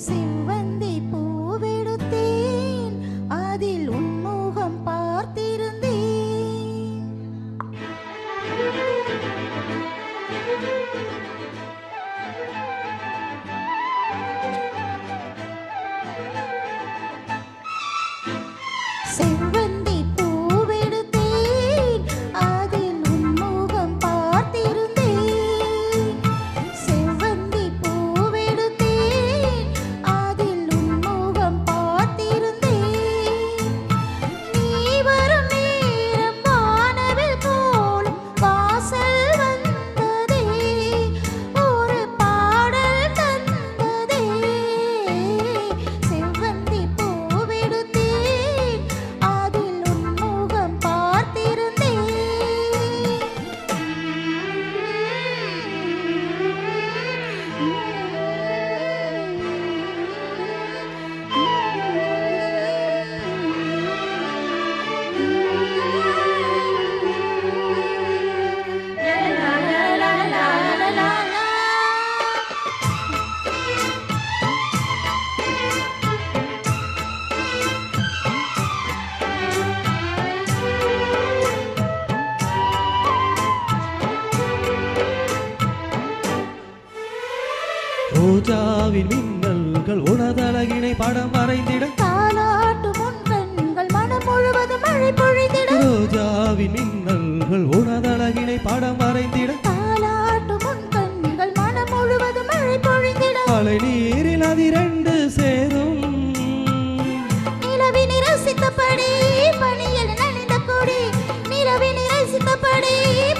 செவ்வந்தி பூவெடுத்தேன், அதில் உன்முகம் பார்த்திருந்தேன். செவ்வந்தி பூவெடுத்தேன், அதில் உன்முகம் பார்த்திருந்தேன். செவ்வந்தி பூவெடுத்தேன், அதில் உன்முகம் பார்த்திருந்தேன். நீ வரும் நேரம் வானவில் போலும் வாசல் வந்ததே, ஒரு பாடல் தந்ததே. செவ்வந்தி பூவெடுத்தேன், அதில் உன்முகம் பார்த்திருந்தேன். ரோஜாவின் மின்னல்கள் உனதழகினை படம் வரைந்திட, தாலாட்டும் உன் கண்கள் மனம் முழுவதும் மழை பொழிந்திட. ரோஜாவின் மின்னல்கள் உனதழகினை படம் வரைந்திட, தாலாட்டும் உன் கண்கள் மனம் முழுவதும் மழை பொழிந்திட. மழை நீரில் அதிரண்டு சேரும், நிலவினை ரசித்தபடி பனியில் நனைந்த கொடி, நிலவினை ரசித்தபடி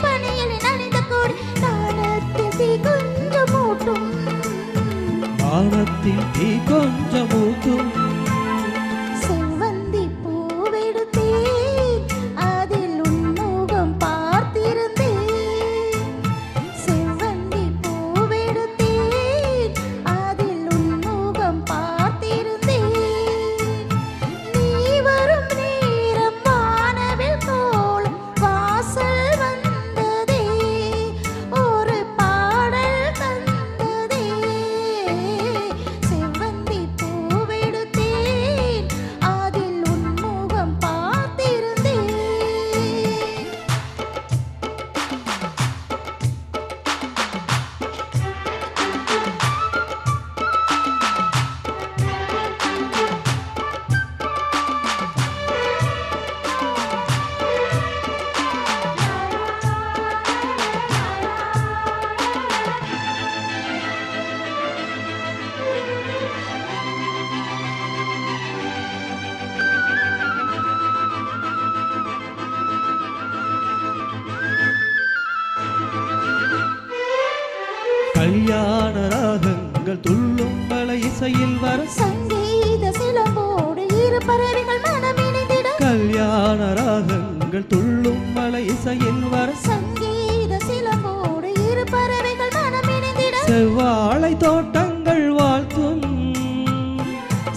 பனியில் நனைந்த கொடி. தாளத்தில் தீ கொஞ்சம் மூட்டும், வானத்தில் தீ கொஞ்சம் ஊற்றும். செவ்வந்தி பூவெடுத்தேன், அதில் உன்முகம் பார்த்திருந்தேன். செவ்வந்தி பூவெடுத்தேன், அதில் உன்முகம் பார்த்திருந்தேன். நீ வரும் நேரம் வானவில் போலும் வாசல் வந்ததே, ஒரு பாடல் தந்ததே. செவ்வந்தி பூவெடுத்தேன், அதில் உன்முகம் பார்த்திருந்தேன். கல்யாண ராகங்கள் துள்ளும் மலை இசையில் வர, சங்கீத சிலம்போடு இரு பறவைகள் மனமிணைந்திட. கல்யாண ராகங்கள் துள்ளும் மலை இசையில் வர, சங்கீத சிலம்போடு இரு பறவைகள் மனமிணைந்திட. செவ்வாழை தோட்டங்கள் வாழ்த்தும்,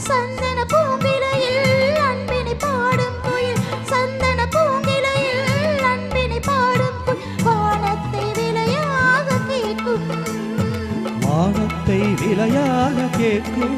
சந்தன பூங்கிளையில் அன்பினை பாடும் குயில், சந்தன பூங்கிளையில் அன்பினை பாடும் குயில். வானத்தை விலையாக கேட்கும், வானத்தை விலையாக கேட்கும்.